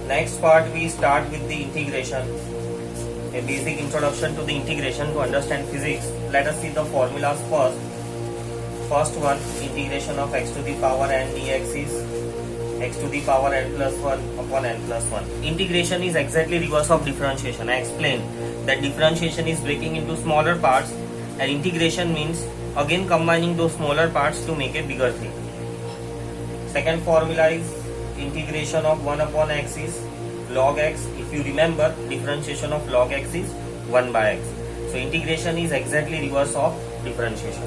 Next part we start with the integration. A basic introduction to the integration to understand physics. Let us see the formulas first. First one, integration of x to the power n dx is x to the power n plus 1 upon n plus 1. Integration is exactly reverse of differentiation. I explained that differentiation is breaking into smaller parts and integration means again combining those smaller parts to make a bigger thing. Second formula is integration of 1 upon x is log x. If you remember, differentiation of log x is 1 by x. So integration is exactly reverse of differentiation.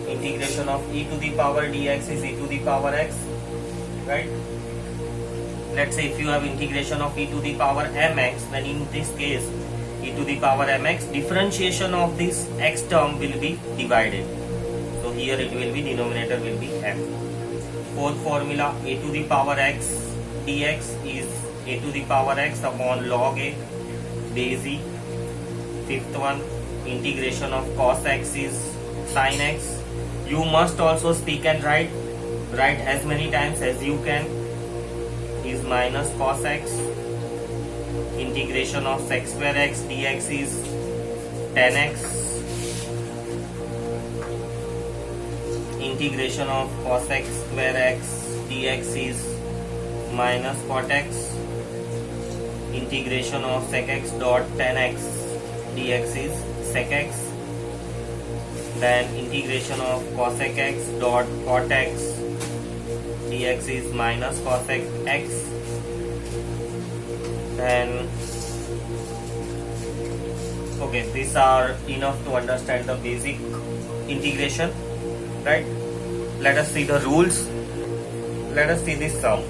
Integration of e to the power dx is e to the power x, right? Let's say if you have integration of e to the power mx, then in this case e to the power mx, differentiation of this x term will be divided. So here it will be, denominator will be m. Fourth formula, a to the power x dx is a to the power x upon log a base e. Fifth one, integration of cos x is sin x. You must also speak and write as many times as you can, is minus cos x. Integration of sec square x dx is tan x. Integration of cos x square x dx is minus cot x. Integration of sec x dot tan x dx is sec x. Then integration of cosec x dot cot x dx is minus cosec x. Then okay, these are enough to understand the basic integration, right? Let us see the rules. Let us see this sum.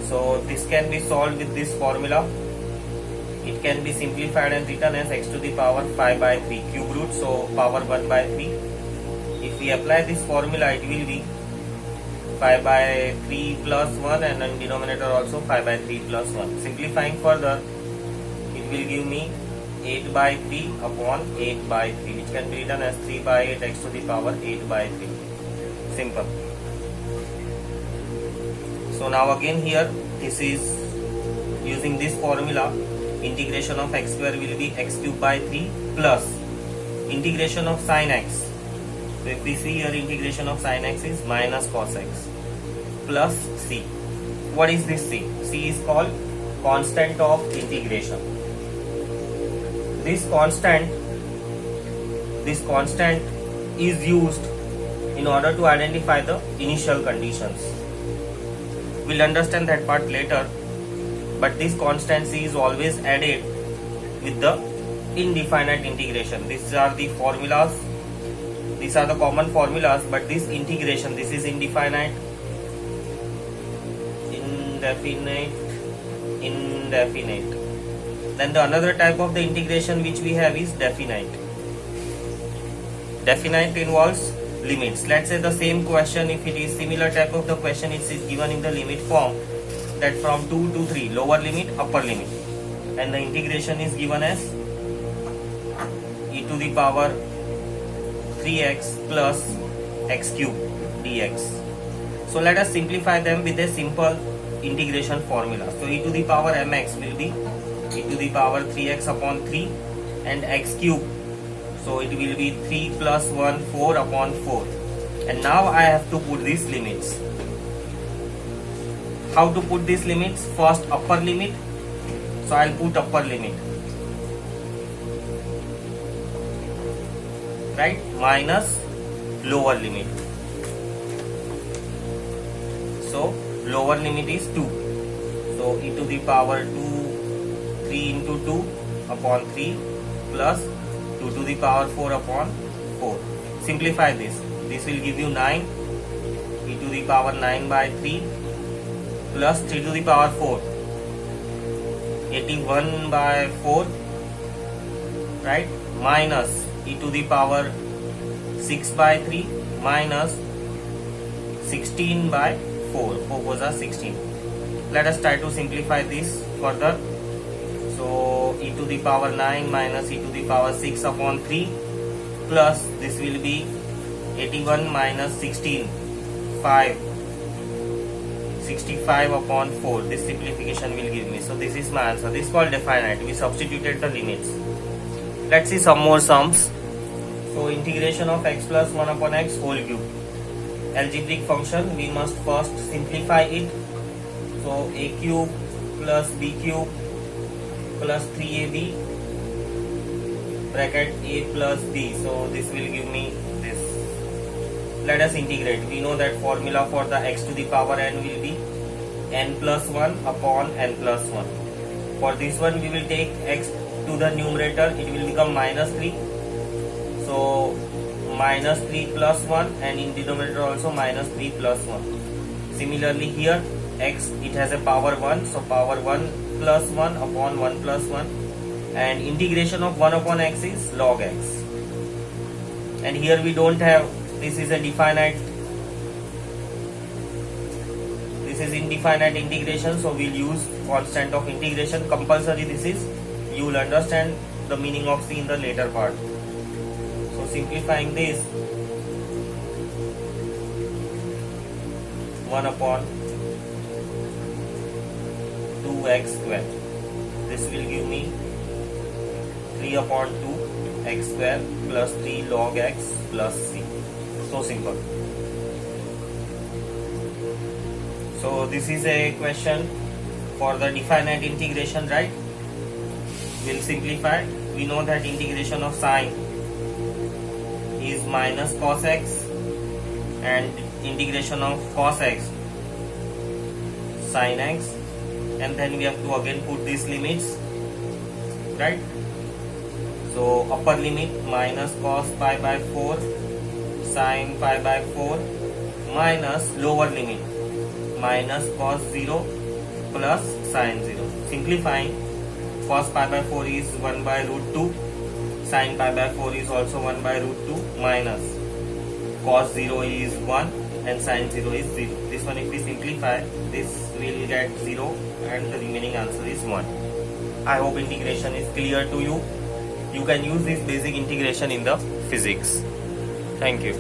So this can be solved with this formula. It can be simplified and written as x to the power 5 by 3 cube root, so power 1 by 3. If we apply this formula, it will be 5 by 3 plus 1 and then denominator also 5 by 3 plus 1. Simplifying further, it will give me 8 by 3 upon 8 by 3, which can be written as 3 by 8 x to the power 8 by 3. Simple. So now again here, this is using this formula. Integration of x square will be x cube by 3 plus integration of sin x. So if we see here, integration of sin x is minus cos x plus c. What is this c? C is called constant of integration. This constant is used in order to identify the initial conditions. We'll understand that part later. But this constant c is always added with the indefinite integration. These are the formulas. These are the common formulas, but this integration, this is indefinite, indefinite. Then the another type of the integration which we have is definite. Definite involves limits. Let's say the same question, if it is similar type of the question, it is given in the limit form, that from 2 to 3, lower limit, upper limit, and the integration is given as e to the power 3x plus x cube dx. So let us simplify them with a simple integration formula. So e to the power mx will be e to the power 3x upon 3 and x cube. So it will be 3 plus 1, 4 upon 4. And now I have to put these limits. How to put these limits? First, upper limit. So I'll put upper limit, right, minus lower limit. So lower limit is 2. So e to the power 2, 3 into 2 upon 3 plus 2 to the power 4 upon 4. Simplify this. This will give you 9. E to the power 9 by 3 plus 3 to the power 4, 81 by 4, right, minus e to the power 6 by 3 minus 16 by 4. 4 goes are 16. Let us try to simplify this further. So e to the power 9 minus e to the power 6 upon 3 plus this will be 81 minus 16, 5. 65 upon 4. This simplification will give me. So this is my answer. This is called definite. We substituted the limits. Let's see some more sums. So integration of x plus 1 upon x whole cube. Algebraic function, we must first simplify it. So a cube plus b cube plus 3ab bracket a plus b. So this will give me this. Let us integrate. We know that formula for the x to the power n will be n plus 1 upon n plus 1. For this one we will take x to the numerator, it will become minus 3. So minus 3 plus 1, and in denominator also minus 3 plus 1. Similarly here x, it has a power 1, so power 1 plus 1 upon 1 plus 1, and integration of 1 upon x is log x. And here we don't have, this is a definite, this is indefinite integration, so we'll use constant of integration. Compulsory this is, you will understand the meaning of C in the later part. So simplifying this, 1 upon 2x square, this will give me 3 upon 2 x square plus 3 log x plus c. So simple. So this is a question for the definite integration, right? We'll simplify. We know that integration of sine is minus cos x, and integration of cos x sin x, and then we have to again put these limits, right? So upper limit minus cos pi by 4 sin pi by 4 minus lower limit minus cos 0 plus sin 0. Simplifying, cos pi by 4 is 1 by root 2, sin pi by 4 is also 1 by root 2, minus cos 0 is 1 and sin 0 is 0. This one if we simplify, this will get 0 and the remaining answer is 1. I hope integration is clear to you. You can use this basic integration in the physics. Thank you.